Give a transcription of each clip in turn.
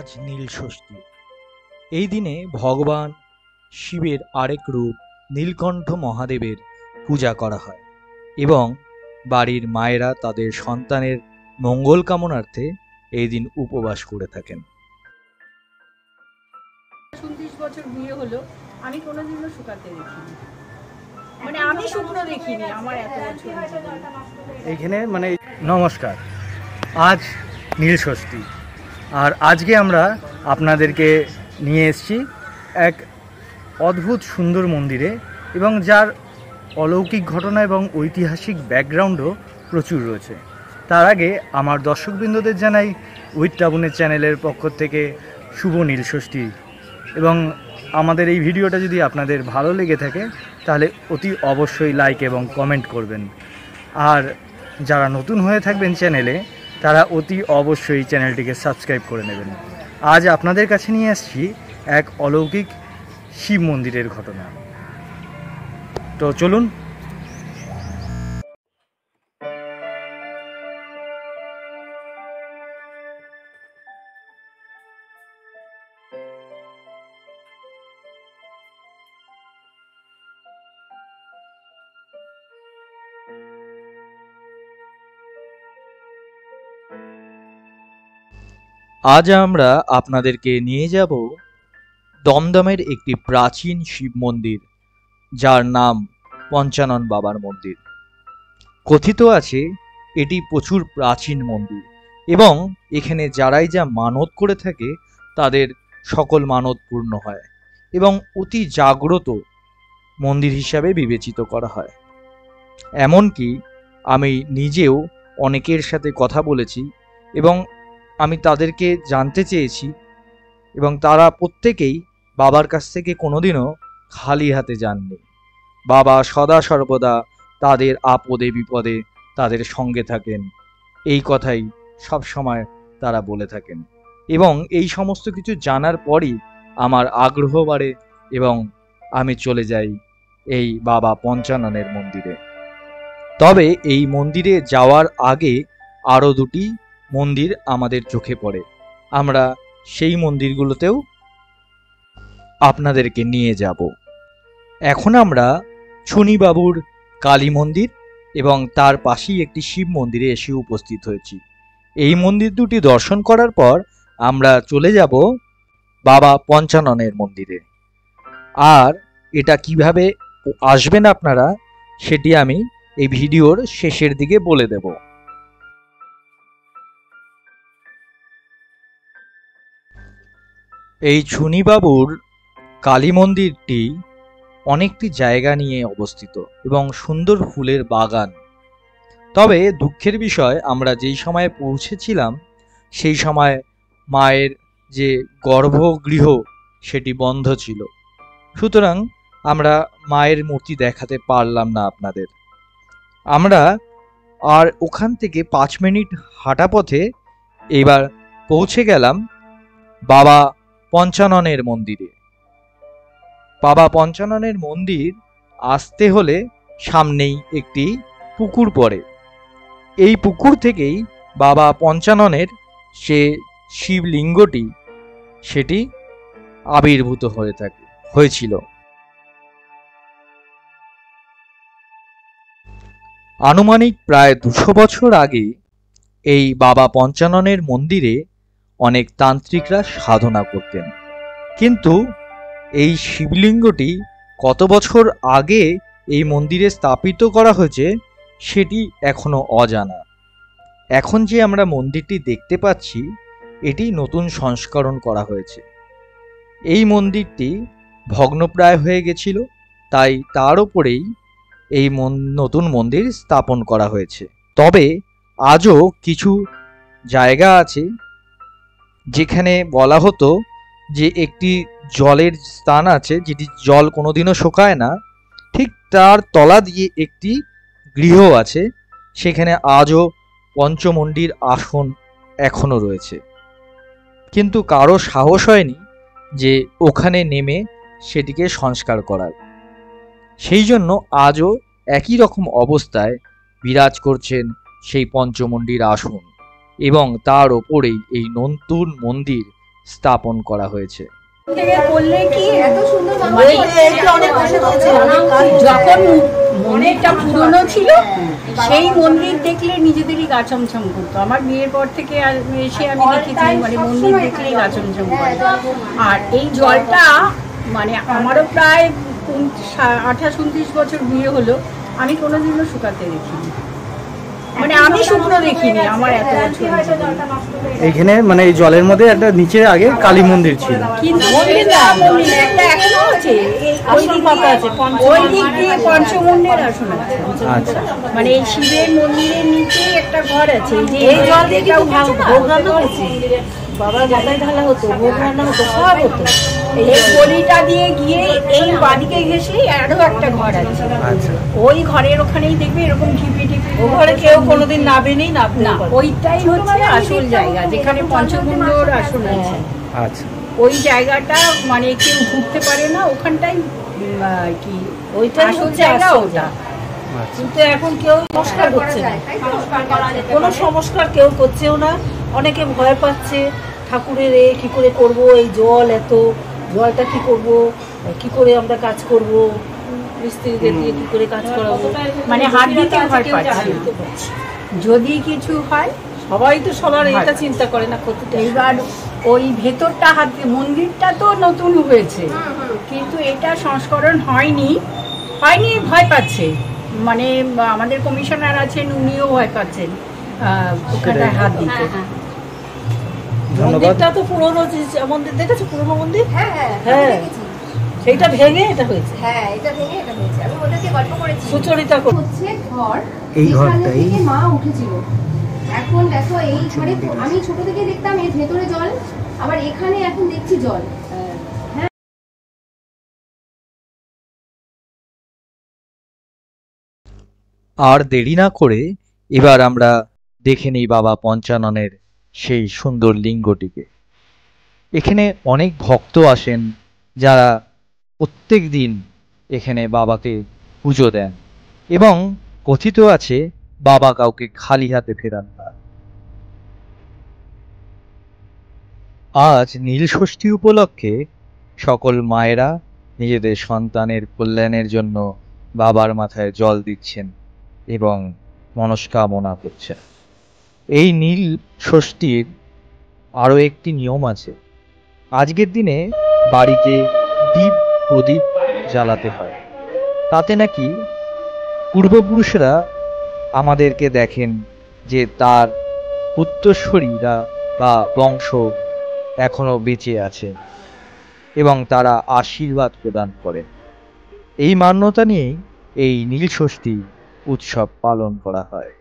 আজ নীলষষ্ঠী। এই দিনে ভগবান শিবের আরেক রূপ নীলকণ্ঠ মহাদেবের পূজা করা হয় এবং বাড়ির মায়েরা তাদের সন্তানের মঙ্গল কামনার্থে এই দিন উপবাস করে থাকেন। 29 বছর বিয়ে হলো, আমি কোনোদিনও শুকাতে দেখিনি, মানে আমি শুকনো দেখিনি আমার এত বছর। এইখানে মানে নমস্কার, আজ নীলষষ্ঠী আর আজকে আমরা আপনাদেরকে নিয়ে এসেছি এক অদ্ভুত সুন্দর মন্দিরে এবং যার অলৌকিক ঘটনা এবং ঐতিহাসিক ব্যাকগ্রাউন্ডও প্রচুর রয়েছে। তার আগে আমার দর্শকবৃন্দদের জানাই উইথ টাবুনের চ্যানেলের পক্ষ থেকে শুভ নীলষষ্ঠী এবং আমাদের এই ভিডিওটা যদি আপনাদের ভালো লেগে থাকে তাহলে অতি অবশ্যই লাইক এবং কমেন্ট করবেন। আর যারা নতুন হয়ে থাকবেন চ্যানেলে তারা অতি অবশ্যই চ্যানেলটিকে সাবস্ক্রাইব করে নেবেন। আজ আপনাদের কাছে নিয়ে আসছি এক অলৌকিক শিব মন্দিরের ঘটনা। তো চলুন। আজ আমরা আপনাদেরকে নিয়ে যাব দমদমের একটি প্রাচীন শিব মন্দির, যার নাম পঞ্চানন বাবার মন্দির। কথিত আছে এটি প্রচুর প্রাচীন মন্দির এবং এখানে যারাই যা মানত করে থাকে তাদের সকল মানত পূর্ণ হয় এবং অতি জাগ্রত মন্দির হিসাবে বিবেচিত করা হয়। এমনকি আমি নিজেও অনেকের সাথে কথা বলেছি এবং আমি তাদেরকে জানতে চেয়েছি এবং তারা প্রত্যেকেই বাবার কাছ থেকে কোনোদিনও খালি হাতে যাননি। বাবা সদা সর্বদা তাদের আপদে বিপদে তাদের সঙ্গে থাকেন, এই কথাই সব সময় তারা বলে থাকেন এবং এই সমস্ত কিছু জানার পরই আমার আগ্রহ বাড়ে এবং আমি চলে যাই এই বাবা পঞ্চাননের মন্দিরে। তবে এই মন্দিরে যাওয়ার আগে আরও দুটি মন্দির আমাদের চোখে পড়ে, আমরা সেই মন্দিরগুলোতেও আপনাদেরকে নিয়ে যাব। এখন আমরা ছুনিবাবুর কালী মন্দির এবং তার পাশেই একটি শিব মন্দিরে এসে উপস্থিত হয়েছি। এই মন্দির দুটি দর্শন করার পর আমরা চলে যাব বাবা পঞ্চাননের মন্দিরে। আর এটা কিভাবে আসবেন আপনারা সেটি আমি এই ভিডিওর শেষের দিকে বলে দেব। এই ছুনিবাবুর কালী মন্দিরটি অনেকটি জায়গা নিয়ে অবস্থিত এবং সুন্দর ফুলের বাগান। তবে দুঃখের বিষয়, আমরা যেই সময়ে পৌঁছেছিলাম সেই সময় মায়ের যে গর্ভগৃহ সেটি বন্ধ ছিল, সুতরাং আমরা মায়ের মূর্তি দেখাতে পারলাম না আপনাদের। আমরা আর ওখান থেকে 5 মিনিট হাঁটা পথে এবার পৌঁছে গেলাম বাবা পঞ্চাননের মন্দিরে। বাবা পঞ্চাননের মন্দির আসতে হলে সামনেই একটি পুকুর পড়ে। এই পুকুর থেকেই বাবা পঞ্চাননের যে শিবলিঙ্গটি সেটি আবির্ভূত হয়েছিল। আনুমানিক প্রায় 200 বছর আগে এই বাবা পঞ্চাননের মন্দিরে অনেক তান্ত্রিকরা সাধনা করতেন, কিন্তু এই শিবলিঙ্গটি কত বছর আগে এই মন্দিরে স্থাপিত করা হয়েছে সেটি এখনো অজানা। এখন যে আমরা মন্দিরটি দেখতে পাচ্ছি এটি নতুন সংস্করণ করা হয়েছে। এই মন্দিরটি ভগ্নপ্রায় হয়ে গেছিল, তাই তার উপরেই এই নতুন মন্দির স্থাপন করা হয়েছে। তবে আজও কিছু জায়গা আছে যেখানে বলা হতো যে একটি জলের স্থান আছে যেটি জল কোনোদিনও শুকায় না, ঠিক তার তলা দিয়ে একটি গৃহ আছে, সেখানে আজও পঞ্চমন্ডির আসন এখনো রয়েছে, কিন্তু কারো সাহস হয়নি যে ওখানে নেমে সেটিকে সংস্কার করার। সেই জন্য আজও একই রকম অবস্থায় বিরাজ করছেন সেই পঞ্চমন্ডির আসন এবং তার ওপরেই এই নতুন মন্দির স্থাপন করা হয়েছে। থেকে করলে কি এত সুন্দর মানে যখন মন্দিরটা পুরনো ছিল সেই মন্দির দেখলে নিজেদেরই গা ছমছম করতো। আমার বিয়ের পর থেকে এসে আমি দেখেছি মানে মন্দির দেখলেই গা ছমছম করে। আর এই জলটা মানে আমারও প্রায় 28-29 বছর বিয়ে হলো, আমি কোনোদিনও শুকাতে দেখিনি, মানে আমি শুকনো দেখিনি আমার এত বছর। এইখানে মানে এই জলের মধ্যে একটা নিচে আগে কালী মন্দির ছিল, কিন্তু একটা এখনো আছে, ওই দিক দিয়ে পঞ্চমুণ্ডের আসন আছে। আচ্ছা মানে এই শিবের মন্দিরের নিচে একটা ঘর আছে, এই জল দিয়ে কেউ ভোগ রান্না হচ্ছে, বাবার মাথায় ঢালা হতো, ভোগ রান্না হতো, সব হতো। এই গলিটা দিয়ে গিয়ে এই বাদিকে ঘেসেই আরো একটা ঘর আছে। আচ্ছা ওই ঘরের ওখানেই দেখবে এরকম ঢিপি ঢিপি, ও ঘরে কেউ কোনোদিন নাবেনি, না, ওইটাই হচ্ছে আসল জায়গা যেখানে পঞ্চমুণ্ডর আসন আছে। আচ্ছা ওই জায়গাটা মানে কেউ ঘুরতে পারে না, ওখানটাই কি ওইটাই আসল হচ্ছে জায়গা আসল ওটা। আচ্ছা কিন্তু এখন কেউ সংস্কার করছে না, কোনো সংস্কার কেউ করছেও না। অনেকে ভয় পাচ্ছে ঠাকুরের কি করে করব, এই জল এত জলটা কি করব, কি করে আমরা কাজ করব, মিস্ত্রিদের দিয়ে কি করে কাজ করাবো, মানে হাত দিতে ভয় পাচ্ছে যদি কিছু হয়। সবাই তো সবার এটা চিন্তা করে না ক্ষতিটা। এইবার ওই ভেতরটা হাত দিয়ে, মন্দিরটা তো নতুন হয়েছে কিন্তু এটা সংস্করণ হয়নি ভয় পাচ্ছে। মানে আমাদের কমিশনার আছেন, উনিও ভয় পাচ্ছেন ওখানটায় হাত দিতে। মন্দিরটা তো পুরোনো মন্দির, দেখেছো পুরোনো মন্দির? হ্যাঁ হ্যাঁ, সেইটা ভেঙে এটা হয়েছে। হ্যাঁ, এটা ভেঙে এটা হয়েছে। আমি ওটাকে গল্প করেছি। সুচরিতা হচ্ছে ঘর, এই যেখানে ঘরটাই থেকে মা উঠেছিল। এখন দেখো এই ঘরে আমি ছোট থেকে দেখতাম এর ভেতরে জল, আবার এখানে এখন দেখছি জল। আর দেরি না করে এবার আমরা দেখে নিই বাবা পঞ্চাননের সেই সুন্দর লিঙ্গটিকে। এখানে অনেক ভক্ত আসেন যারা প্রত্যেক দিন এখানে বাবাকে পুজো দেন, এবং কথিত আছে বাবা কাউকে খালি হাতে ফেরান না। আজ নীলষষ্ঠী উপলক্ষে সকল মায়েরা নিজেদের সন্তানের কল্যাণের জন্য বাবার মাথায় জল দিচ্ছেন এবং মনস্কামনা করছেন। এই নীল ষষ্ঠীর আরও একটি নিয়ম আছে। আজকের দিনে বাড়িতে দীপ প্রদীপ জ্বালাতে হয়, তাতে নাকি পূর্বপুরুষরা আমাদেরকে দেখেন যে তার উত্তরসূরিরা বা বংশ এখনো বেঁচে আছে এবং তারা আশীর্বাদ প্রদান করেন। এই মান্যতা নিয়েই এই নীলষষ্ঠী উৎসব পালন করা হয়।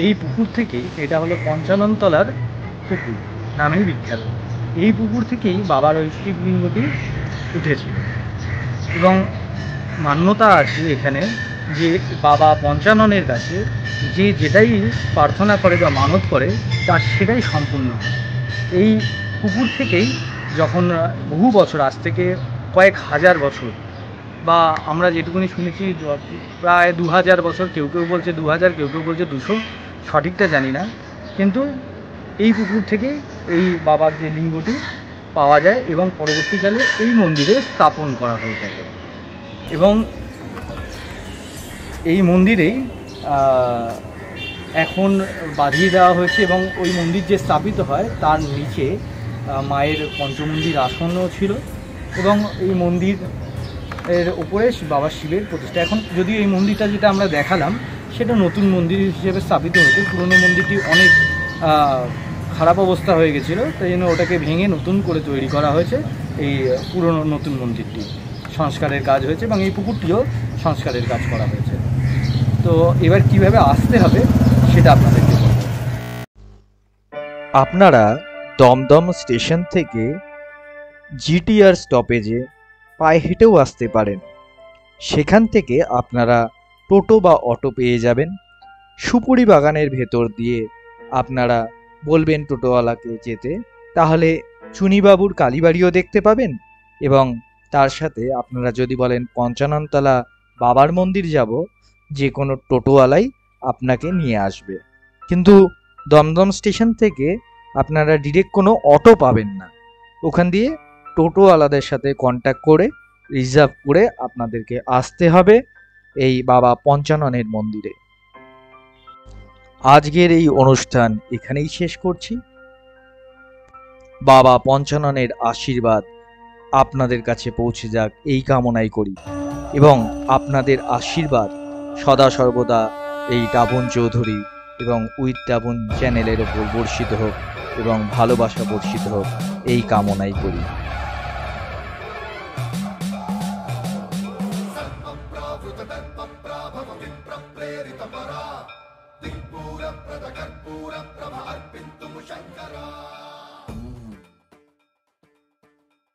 এই পুকুর থেকেই, এটা হলো পঞ্চাননতলার পুকুর নামেই বিখ্যাত। এই পুকুর থেকেই বাবার ওই শিবলিঙ্গটি উঠেছিল এবং মান্যতা আছে এখানে যে বাবা পঞ্চাননের কাছে যে যেটাই প্রার্থনা করে বা মানত করে তার সেটাই সম্পূর্ণ হয়। এই পুকুর থেকেই যখন বহু বছর, আজ থেকে কয়েক হাজার বছর, বা আমরা যেটুকুনি শুনেছি প্রায় 2000 বছর, কেউ কেউ বলছে 2000, কেউ কেউ বলছে 200, সঠিকটা জানি না, কিন্তু এই পুকুর থেকে এই বাবার যে লিঙ্গটি পাওয়া যায় এবং পরবর্তীকালে এই মন্দিরে স্থাপন করা হয়ে থাকে। এবং এই মন্দিরেই এখন বাঁধিয়ে দেওয়া হয়েছে এবং ওই মন্দির যে স্থাপিত হয় তার নিচে মায়ের পঞ্চমন্দির আসনও ছিল এবং এই মন্দির এর উপরে বাবা শিবের প্রতিষ্ঠা। এখন যদিও এই মন্দিরটা যেটা আমরা দেখালাম সেটা নতুন মন্দির হিসেবে স্থাপিত হতো, পুরনো মন্দিরটি অনেক খারাপ অবস্থা হয়ে গেছিলো, তাই জন্য ওটাকে ভেঙে নতুন করে তৈরি করা হয়েছে। এই পুরনো নতুন মন্দিরটি সংস্কারের কাজ হয়েছে এবং এই পুকুরটিও সংস্কারের কাজ করা হয়েছে। তো এবার কিভাবে আসতে হবে সেটা আপনাদেরকে বলব। আপনারা দমদম স্টেশন থেকে জিটিআর স্টপেজে পায়ে হেঁটেও আসতে পারেন। সেখান থেকে আপনারা টোটো বা অটো পেয়ে যাবেন। সুপুরি বাগানের ভেতর দিয়ে আপনারা বলবেন টোটোওয়ালাকে যেতে, তাহলে চুনিবাবুর কালীবাড়িও দেখতে পাবেন এবং তার সাথে আপনারা যদি বলেন পঞ্চাননতলা বাবার মন্দির যাব, যে কোনো টোটোওয়ালাই আপনাকে নিয়ে আসবে। কিন্তু দমদম স্টেশন থেকে আপনারা ডিরেক্ট কোনো অটো পাবেন না, ওখান দিয়ে টোটোওয়ালাদের সাথে কন্ট্যাক্ট করে রিজার্ভ করে আপনাদেরকে আসতে হবে এই বাবা পঞ্চাননের মন্দিরে। আজকের এই অনুষ্ঠান এখানেই শেষ করছি। বাবা পঞ্চাননের আশীর্বাদ আপনাদের কাছে পৌঁছে যাক এই কামনাই করি এবং আপনাদের আশীর্বাদ সদা সর্বদা এই টাবন চৌধুরী এবং উইথ টাবন চ্যানেলের ওপর বর্ষিত হোক এবং ভালোবাসা বর্ষিত হোক এই কামনাই করি। दिक्पूरप्रदकर्पूरप्रभ अर्पिन्तुं शङ्करा।